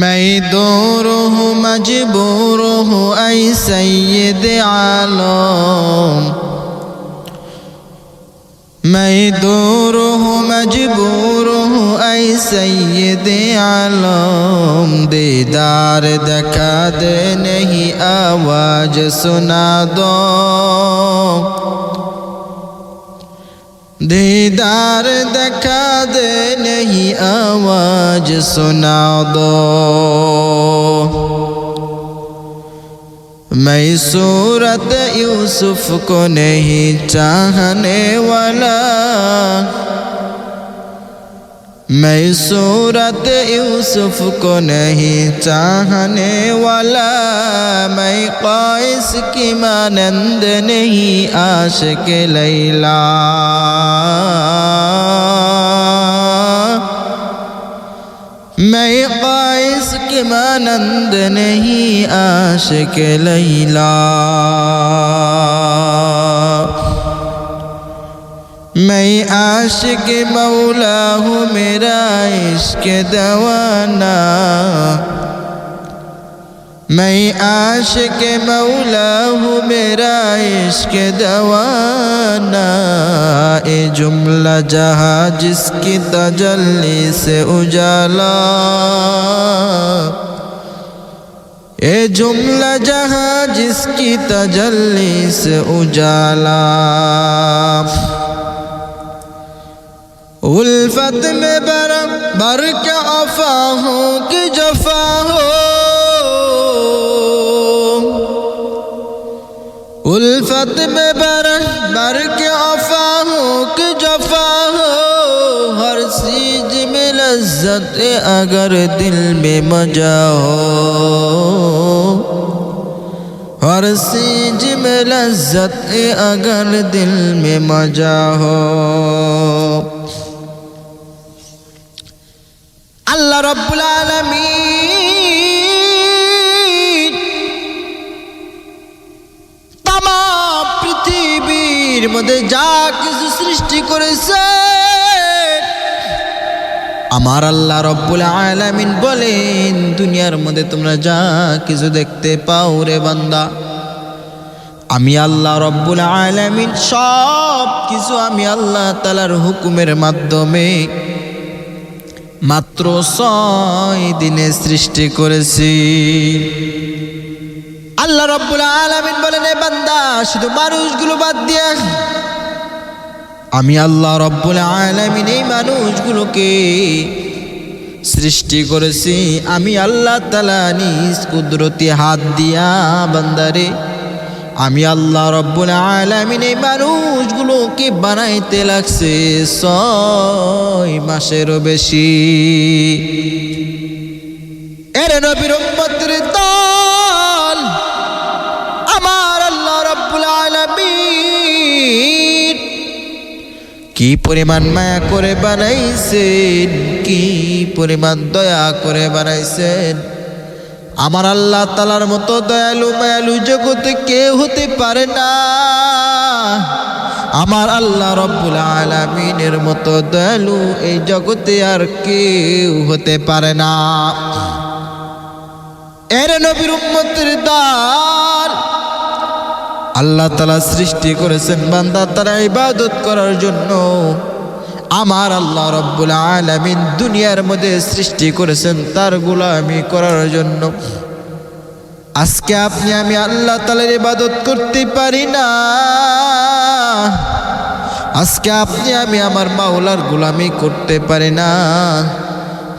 मैं दूर हूँ मजबूर हूँ ऐ सैयद आलम। मैं दूर हूँ मजबूर हूँ ऐ सैयद आलम। दीदार दिखा दे नहीं आवाज सुना दो। दीदार दिखा दे नहीं आवाज सुना दो। मैं सूरत यूसुफ को नहीं चाहने वाला। मैं सूरत यूसुफ को नहीं चाहने वाला। मैं क़ैस की मानंद नहीं आशिक़ लैला। मैं क़ैस की मानंद नहीं आशिक़ लैला। मैं आशिक़ मौला हूँ मेरा इश्क़ दवाना। मैं आशिक़ मौला हूँ मेरा इश्क़ दवाना। ए जुमला जहाँ जिसकी तजल्ली से उजाला। ए जुमला जहाँ जिसकी तजल्ली से उजाला। उल्फत में बर क्या अफ़ा हो कि जफ़ा हो। उल्फत में बर क्या अफ़ा हो कि जफ़ा हो। हर चीज़ में लज़्ज़त अगर दिल में मजा हो। हर चीज़ में लज़्ज़त अगर दिल में मजा हो। আল্লাহ রাব্বুল আলামিন তাম পৃথিবীর মধ্যে যা কিছু সৃষ্টি করেছে আমার আল্লাহ রাব্বুল আলামিন বলেন, দুনিয়ার মধ্যে তোমরা যা কিছু দেখতে পাও রে বান্দা, আমি আল্লাহ রাব্বুল আলামিন সব কিছু আমি আল্লাহ তাআলার হুকুমের মাধ্যমে মাত্র 6 দিনে সৃষ্টি করেছি। আল্লাহ রাব্বুল আলামিন বলেন, এ বান্দা শুধু মানুষগুলো বাদ দিয়ে আমি আল্লাহ রাব্বুল আলামিন এই মানুষগুলোকে সৃষ্টি করেছি আমি আল্লাহ তাআলা নিজ কুদরতি হাত দিয়া। বান্দারে আমি আল্লাহ রাব্বুল আলামিন এই মানুষগুলোকে বানাইতে লাগছে 6 মাসেরও বেশি। এর নবীর উম্মতের দল আমার আল্লাহ রাব্বুল আলামিন কি পরিমাণ মায়া করে বানাইছেন, কি পরিমাণ দয়া করে বানাইছেন। আমার আল্লাহ তাআলার মতো দয়ালু মায়ালু জগতে কেউ হতে পারে না। আমার আল্লাহ রাব্বুল আলামিনের মতো দয়ালু এই জগতে আর কেউ হতে পারে না। এর নবীর উম্মতের দল আল্লাহ তাআলা সৃষ্টি করেছেন বান্দা তারা ইবাদত করার জন্য। আমার আল্লাহ রাব্বুল আলামিন দুনিয়ার মধ্যে সৃষ্টি করেছেন তার গোলামি করার জন্য। আজকে আপনি আমি আল্লাহ তাআলার ইবাদত করতে পারি না। আজকে আপনি আমি আমার মাওলার গোলামি করতে পারি না,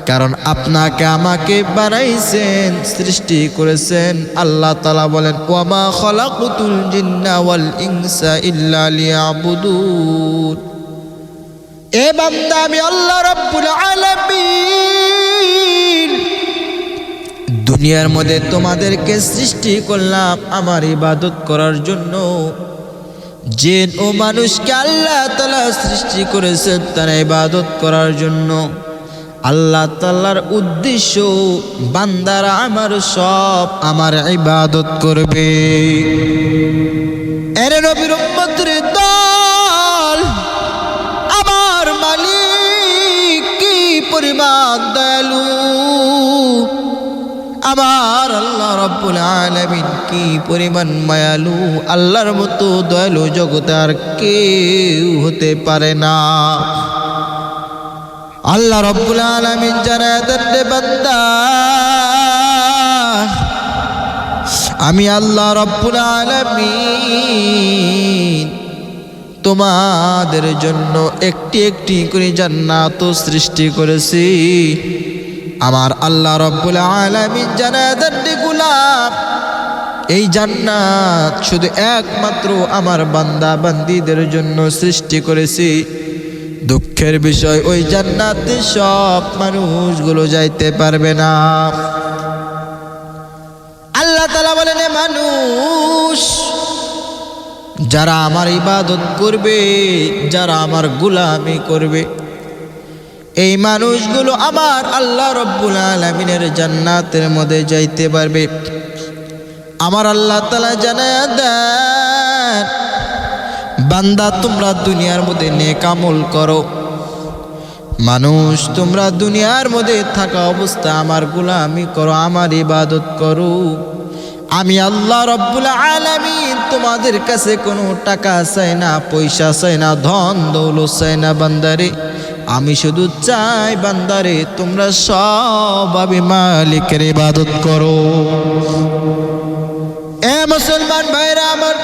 কারণ আপনাকে আমাকে বানাইছেন, সৃষ্টি করেছেন। আল্লাহ তাআলা বলেন, ওয়ামা খালাকুতুল জিন্না ওয়াল ইনসা ইল্লা লিয়াবুদুন। এ বান্দা আমি আল্লাহ রাব্বুল আলামিন দুনিয়ার মধ্যে তোমাদেরকে সৃষ্টি করলাম আমার ইবাদত করার জন্য। জিন ও মানুষকে আল্লাহ তাআলা সৃষ্টি করেছেন তারা ইবাদত করার জন্য। আল্লাহ তাআলার উদ্দেশ্য বান্দারা আমার সব আমার ইবাদত করবে। এর নবীর উম্মতের দল আমার মালিক কি পরিমাণ দয়ালু। আমার আল্লাহ রব্বুল আলামিন কি পরিমাণ মায়ালু, আল্লাহর মতো দয়ালু জগতে আর কেউ হতে পারে না। আল্লাহ রব্বুল আলামিন জানায় দেন, রে বান্দা, আমি আল্লাহ রব্বুল আলামিন তোমাদের জন্য একটি একটি করে জান্নাত সৃষ্টি করেছি। আমার আল্লাহ রব্বুল আলামিন জানায় দেন, রে গোলাম, এই জান্নাত শুধু একমাত্র আমার বান্দা বান্দীদের জন্য সৃষ্টি করেছি। দুঃখের বিষয়, ওই জান্নাতে সব মানুষগুলো যাইতে পারবে না। আল্লাহ তাআলা বলেন, মানুষ যারা আমার ইবাদত করবে, যারা আমার গোলামি করবে, এই মানুষগুলো আমার আল্লাহ রব্বুল আলামিনের জান্নাতের মধ্যে যাইতে পারবে। আমার আল্লাহ তাআলা জানায় দেন, বান্দা তোমরা দুনিয়ার মধ্যে নেক আমল করো। মানুষ তোমরা দুনিয়ার মধ্যে থাকা অবস্থা আমার গোলামি করো, আমার ইবাদত করো। আমি আল্লাহ রব্বুল আলামিন তোমাদের কাছে কোনো টাকা চাই না, পয়সা চাই না, ধন দৌলত চাই না বান্দারে। আমি শুধু চাই বান্দারে তোমরা সব আমি মালিকের ইবাদত করো। এ মুসলমান ভাইরা আমার,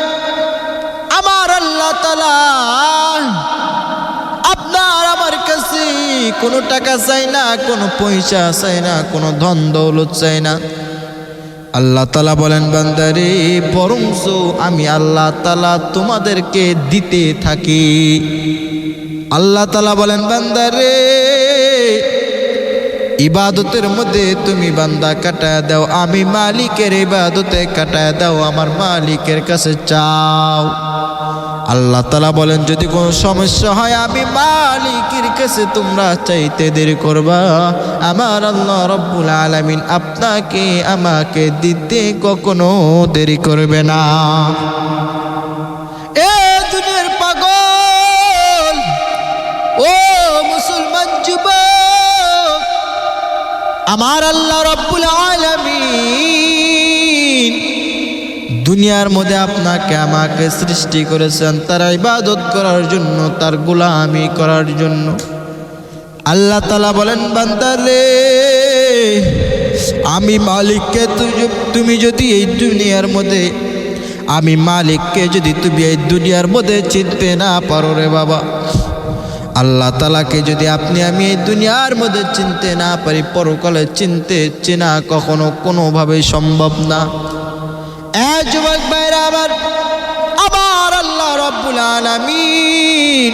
আমার আল্লাহ তাআলা আপনার আমার কাছে কোনো টাকা চাই না, কোনো পয়সা চাই না, কোনো ধন দৌলত চাই না। আল্লাহ তাআলা বলেন, বান্দারে বরঞ্চ আমি আল্লাহ তাআলা তোমাদেরকে দিতে থাকি। আল্লাহ তাআলা বলেন, বান্দারে ইবাদতের মধ্যে তুমি বান্দা কাটায় দাও, আমি মালিকের ইবাদতে কাটায় দাও, আমার মালিকের কাছে চাও। আল্লাহ তাআলা বলেন, যদি কোনো সমস্যা হয় আমি মালিকের কাছে তোমরা চাইতে দেরি করবা, আমার আল্লাহ রব্বুল আলামিন আপনাকে আমাকে দিতে কখনো দেরি করবে না। এ দুনিয়ার পাগল, ও মুসলমান যুবক, আমার আল্লাহ রব্বুল আলামিন দুনিয়ার মধ্যে আপনাকে আমাকে সৃষ্টি করেছেন তার ইবাদত করার জন্য, তার গোলামি করার জন্য। আল্লাহ তাআলা বলেন, বান্দারে আমি মালিককে তুমি যদি এই দুনিয়ার মধ্যে, আমি মালিককে যদি তুমি এই দুনিয়ার মধ্যে চিনতে না পারো রে বাবা, আল্লাহ তাআলাকে যদি আমি এই দুনিয়ার মধ্যে চিনতে না পারি, পরকালে চেনা কখনো কোনোভাবেই সম্ভব না। যুবক ভাইরা আমার, আমার আল্লাহ রব্বুল আলামিন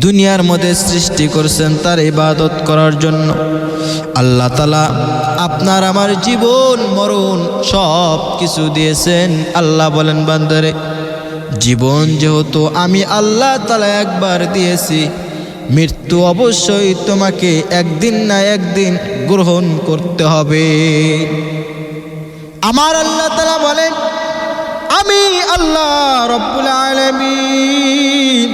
দুনিয়ার মধ্যে সৃষ্টি করেছেন তার ইবাদত করার জন্য। আল্লাহ তাআলা আপনার আমার জীবন মরণ সব কিছু দিয়েছেন। আল্লাহ বলেন, বান্দারে জীবন যেহেতু আমি আল্লাহ তাআলা একবার দিয়েছি, মৃত্যু অবশ্যই তোমাকে একদিন না একদিন গ্রহণ করতে হবে। আমার আল্লাহ তাআলা বলেন, আমি আল্লাহ রব্বুল আলামিন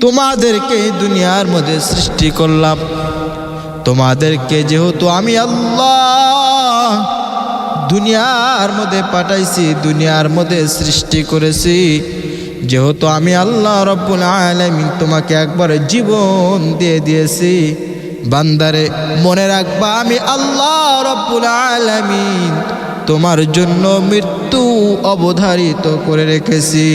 তোমাদেরকে দুনিয়ার মধ্যে সৃষ্টি করলাম। তোমাদেরকে যেহেতু আমি আল্লাহ দুনিয়ার মধ্যে পাঠাইছি, দুনিয়ার মধ্যে সৃষ্টি করেছি, যেহেতু আমি আল্লাহ রব্বুল আলামিন তোমাকে একবার জীবন দিয়ে দিয়েছি, বান্দারে মনে রাখবা আমি আল্লাহ রব্বুল আলামিন তোমার জন্য মৃত্যু অবধারিত করে রেখেছি।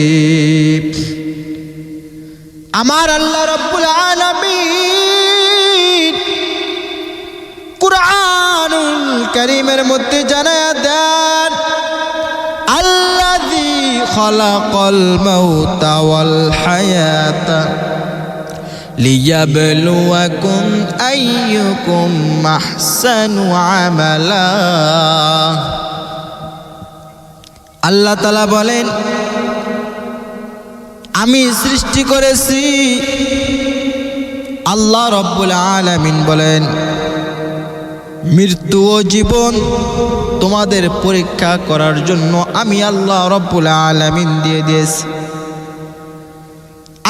আমার আল্লাহ রব্বুল আলামিন কুরআনুল কারীমের মধ্যে জানায়া দেন, আল্লাযী খালাকাল মাউতা ওয়াল হায়াতা লিয়াবলুয়াকুম আইয়ুকুম আহসানু আমালা। আল্লাহ তাআলা বলেন, আমি সৃষ্টি করেছি। আল্লাহ রব্বুল আলামিন বলেন, মৃত্যু ও জীবন তোমাদের পরীক্ষা করার জন্য আমি আল্লাহ রব্বুল আলামিন দিয়ে দিয়েছি।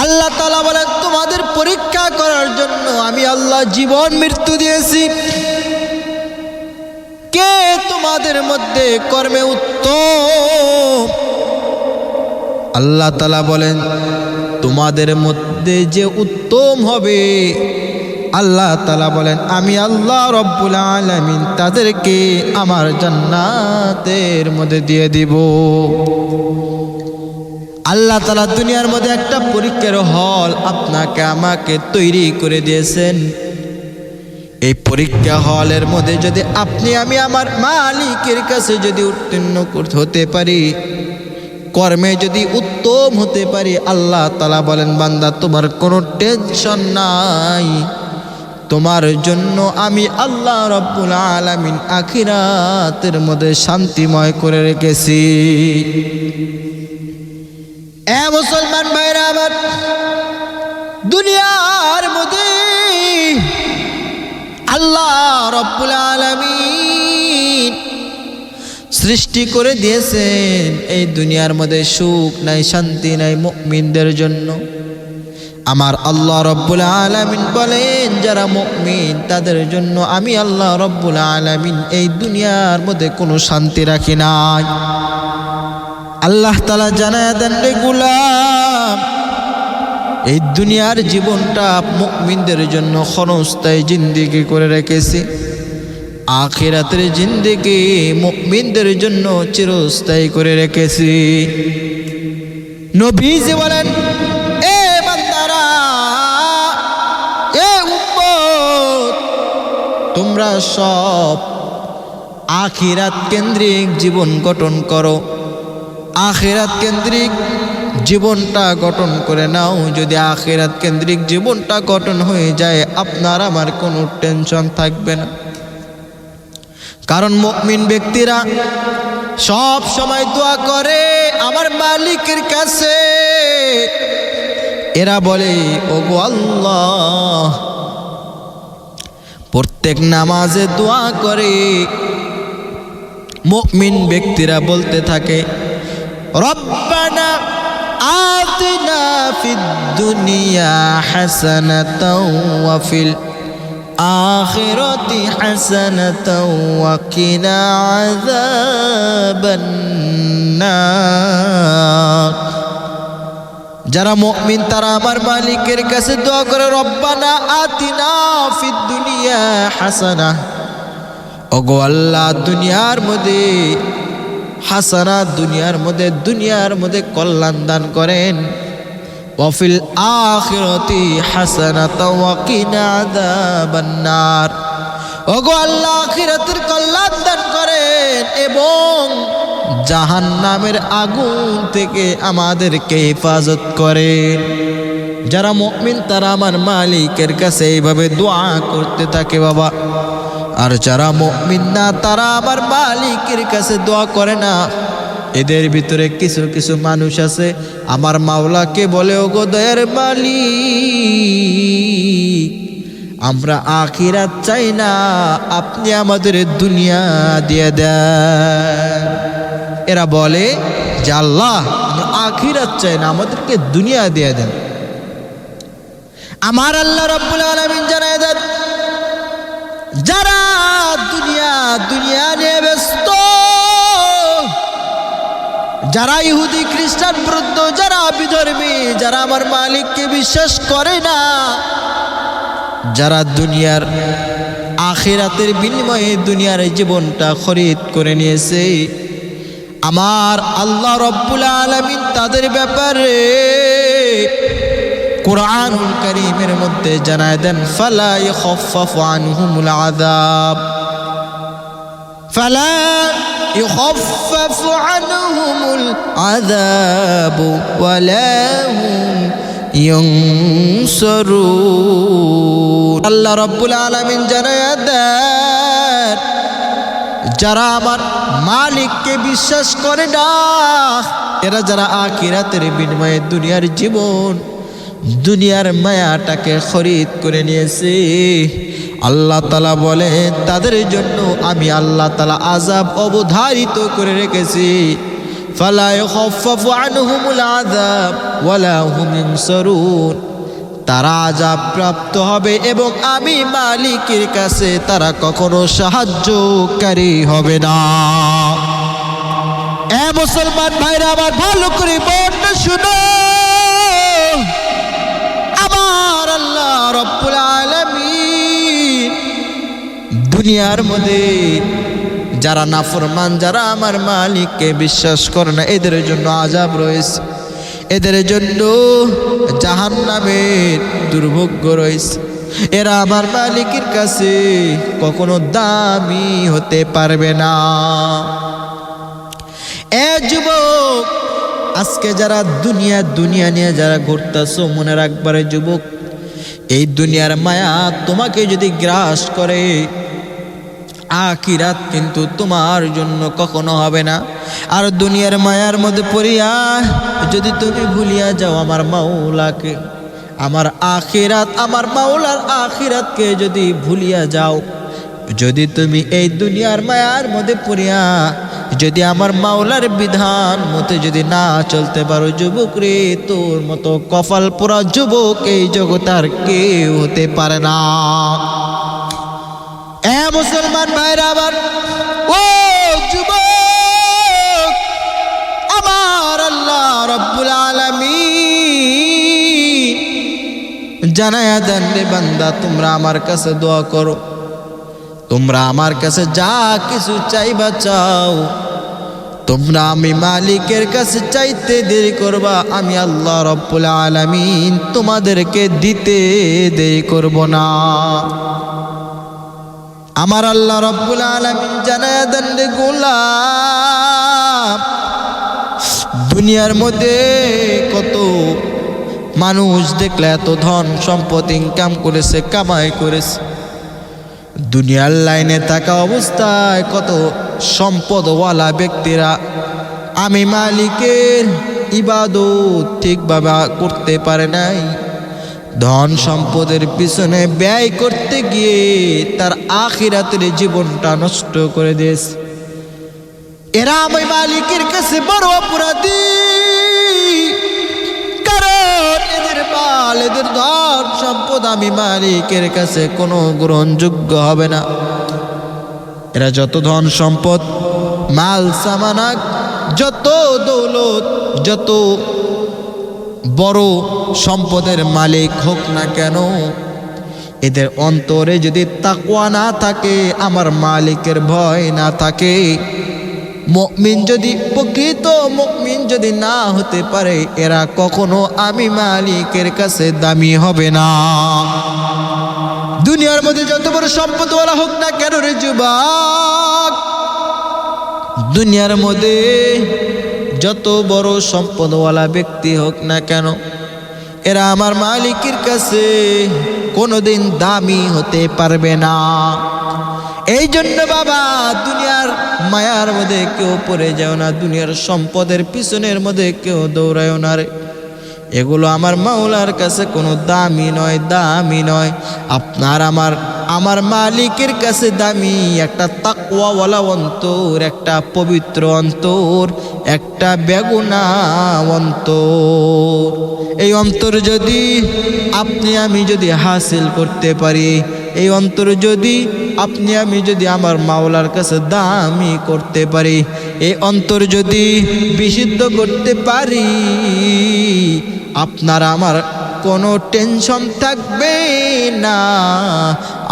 আল্লাহ তাআলা বলেন, তোমাদের পরীক্ষা করার জন্য আমি আল্লাহ জীবন মৃত্যু দিয়েছি। তোমাদের মধ্যে কর্মে উত্তম। আল্লাহ তাআলা বলেন তোমাদের মধ্যে যে উত্তম হবে, আল্লাহ তাআলা বলেন আমি আল্লাহ রব্বুল আলামিন তাদেরকে আমার জান্নাতের মধ্যে দিয়ে দিব। আল্লাহ তাআলা দুনিয়ার মধ্যে একটা পরীক্ষার হল আপনাকে আমাকে তৈরি করে দিয়েছেন। এই পরীক্ষা হলের মধ্যে যদি আপনি আমি আমার মালিকের কাছে যদি উত্তীর্ণ হতে পারি, কর্মে যদি উত্তম হতে পারি, আল্লাহ তাআলা বলেন বান্দা তোমার কোনো টেনশন নাই, তোমার জন্য আমি আল্লাহ রব্বুল আলামিন আখিরাতের মধ্যে শান্তিময় করে রেখেছি। এ মুসলমান ভাইরা আমার, দুনিয়ার মধ্যে আল্লাহ রব্বুল আলামিন সৃষ্টি করে দিয়েছেন এই দুনিয়ার মধ্যে সুখ নাই, শান্তি নাই মুমিনদের জন্য। আমার আল্লাহ রব্বুল আলামিন বলেন যারা মুমিন তাদের জন্য আমি আল্লাহ রব্বুল আলামিন এই দুনিয়ার মধ্যে কোনো শান্তি রাখি নাই। আল্লাহ তাআলা জানায় দেন রে গোলাম, এই দুনিয়ার জীবনটা মুমিনদের জন্য ক্ষণস্থায়ী জিন্দেগি করে রেখেছি, আখিরাতের জিন্দেগি মুমিনদের জন্য চিরস্থায়ী করে রেখেছি। নবীজি বলেন এ বান্দারা, এ উম্মত, তোমরা সব আখিরাত কেন্দ্রিক জীবন গঠন করো, আখিরাত কেন্দ্রিক জীবনটা গঠন করে নাও। যদি আখিরাত কেন্দ্রিক জীবনটা গঠন হয়ে যায় আপনার আমার কোনো টেনশন থাকবে না। কারণ মুমিন ব্যক্তিরা সব সময় দোয়া করে আমার মালিকের কাছে। এরা বলে ওগো আল্লাহ, প্রত্যেক নামাজে দোয়া করে মুমিন ব্যক্তিরা বলতে থাকে রব্বানা আতিনা ফিদ দুনিয়া হাসানাতাও ওয়া ফিল আখিরাতি হাসানাতাও ওয়া কিনা আযাবান নার। যারা মুমিন তারা আমার মালিকের কাছে দোয়া করে রব্বানা আতিনা ফিদ দুনিয়া হাসানা, ওগো আল্লাহ দুনিয়ার মধ্যে হাসানা, দুনিয়ার মধ্যে কল্যাণ দান করেন, ওয়া ফিল আখিরাতি হাসানাতাও ওয়া কিনা আযাবান নার, ওগো আল্লাহ আখিরাতের কল্যাণ দান করেন এবং জাহান্নামের আগুন থেকে আমাদেরকে হেফাজত করেন। যারা মুমিন তারা আমার মালিকের কাছে এইভাবে দোয়া করতে থাকে বাবা। আর যারা মুমিন না তারা আমার মালিকের কাছে দোয়া করে না। এদের ভিতরে কিছু কিছু মানুষ আছে আমার মাওলাকে বলে ওগো দয়ার মালিক, আমরা আখিরাত চাই না, আপনি আমাদের দুনিয়া দিয়ে দেন। এরা বলে যে আল্লাহ আমরা আখিরাত চাই না, আমাদেরকে দুনিয়া দিয়ে দেন। আমার আল্লাহ রাব্বুল আলামিন জানায় দেন যারা দুনিয়া নিয়ে ব্যস্ত, যারা ইহুদি খ্রিস্টান বৌদ্ধ, যারা বিধর্মী, যারা আমার মালিককে বিশ্বাস করে না, যারা দুনিয়ার আখিরাতের বিনিময়ে দুনিয়ার জীবনটা খরিদ করে নিয়েছে, আমার আল্লাহ রব্বুল আলামিন তাদের ব্যাপারে কুরআনুল কারীমের মধ্যে জানায় দেন ফালা ইখাফফাফু আনহুমুল আযাব, ফালা ইখাফফাফু আনহুমুল আযাব ওয়ালা হুম ইউনসারুন। আল্লাহ রব্বুল আলামিন জানায় দেন যারা আমার মালিককে বিশ্বাস করে না, এরা যারা আখিরাতের বিনিময়ে দুনিয়ার জীবন, দুনিয়ার মায়াটাকে খরিদ করে নিয়েছে, আল্লাহ তাআলা বলে তাদের জন্য আমি আল্লাহ তাআলা আযাব অবধারিত করে রেখেছি। ফালা ইখাফফাফু আনহুমুল আযাব ওয়ালা হুম ইউনসারুন। তারা আযাব প্রাপ্ত হবে এবং আমি মালিকের কাছে তারা কখনো সাহায্যকারী হবে না। এ মুসলমান ভাইরা আমার, ভালো করে বলতে শুনো, আমার আল্লাহ রব্বুল আলামিন দুনিয়ার মধ্যে যারা নাফরমান, যারা আমার মালিককে বিশ্বাস করে না, এদের জন্য আযাব রয়েছে, এদের জন্য জাহান্নামের দুর্ভোগ রয়েছে। এরা আমার মালিকের কাছে কখনো দামি হতে পারবে না। এ যুবক, আজকে যারা দুনিয়া নিয়ে যারা ঘুরতেছো, মনে রাখবারে যুবক, এই দুনিয়ার মায়া তোমাকে যদি গ্রাস করে, আখিরাত কিন্তু তোমার জন্য কখনো হবে না। আর দুনিয়ার মায়ার মধ্যে পড়িয়া যদি তুমি ভুলিয়া যাও আমার মাওলাকে, আমার আখিরাত, আমার মাওলার আখিরাতকে যদি ভুলিয়া যাও, যদি তুমি এই দুনিয়ার মায়ার মধ্যে পড়িয়া যদি আমার মাওলার বিধান মতে যদি না চলতে পারো, যুবক রে, তোর মতো কপাল পোড়া যুবক এই জগৎ আর কেউ হতে পারে না। এ মুসলমান ভাইরা আমার, ও যুবক, আমার আল্লাহ রব্বুল আলামিন জানায়া দেন রে বান্দা, তোমরা আমার কাছে দোয়া করো, তোমরা আমার কাছে যা কিছু চাইবা চাও, তোমরা আমি মালিকের কাছে চাইতে দেরি করবা, আমি আল্লাহ রব্বুল আলামিন তোমাদেরকে দিতে দেরি করব না। আমার আল্লাহ রব্বুল আলামিন জানায়া দেন রে গোলাম, দুনিয়ার মধ্যে কত মানুষ দেখলে এত ধন সম্পদ ইনকাম করেছে, কামাই করেছে, দুনিয়ার লাইনে থাকা অবস্থায় কত সম্পদওয়ালা ব্যক্তিরা আমি মালিকের ইবাদত ঠিকভাবে করতে পারে নাই, ধন সম্পদের পিছনে ব্যয় করতে গিয়ে তার আখিরাতের জীবনটা নষ্ট করে দিয়েছে। এরা আমি মালিকের কাছে বড় অপরাধী, কারণ এদের মাল, এদের ধন সম্পদ আমি মালিকের কাছে কোনো গ্রহণযোগ্য হবে না। এরা যত ধন সম্পদ, মাল সামানাক, যত দৌলত, যত বড় সম্পদের মালিক হোক না কেন, এদের অন্তরে যদি তাকওয়া না থাকে, আমার মালিকের ভয় না থাকে, মুমিন যদি, প্রকৃত মুমিন যদি না হতে পারে, এরা কখনো আমি মালিকের কাছে দামি হবে না। দুনিয়ার মধ্যে যত বড় সম্পদওয়ালা হোক না কেন রে যুবক, দুনিয়ার মধ্যে যত বড় সম্পদওয়ালা ব্যক্তি হোক না কেন, এরা আমার মালিকের কাছে কোনোদিন দামি হতে পারবে না। এই জন্য বাবা, দুনিয়ার মায়ার মধ্যে কেউ পড়ে যাও না, দুনিয়ার সম্পদের পিছনের মধ্যে কেউ দৌড়ায় না রে, এগুলো আমার মাওলার কাছে কোনো দামি নয়, দামি নয়। আপনার আমার মালিকের কাছে দামি একটা তাকওয়াওয়ালা অন্তর, একটা পবিত্র অন্তর, একটা বেগুনা অন্তর। এই অন্তর যদি আপনি আমি যদি হাসিল করতে পারি, এই অন্তর যদি আপনি আমি যদি আমার মাওলার কাছে দামি করতে পারি, এই অন্তর যদি বিশুদ্ধ করতে পারি, আপনার আমার কোনো টেনশন থাকবে না।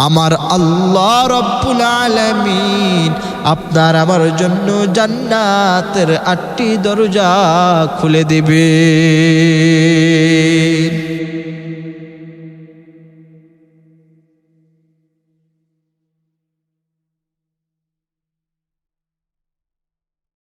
আমার আল্লাহ রব্বুল আলামিন আপনার আমার জন্য জান্নাতের 8টি দরজা খুলে দেবে।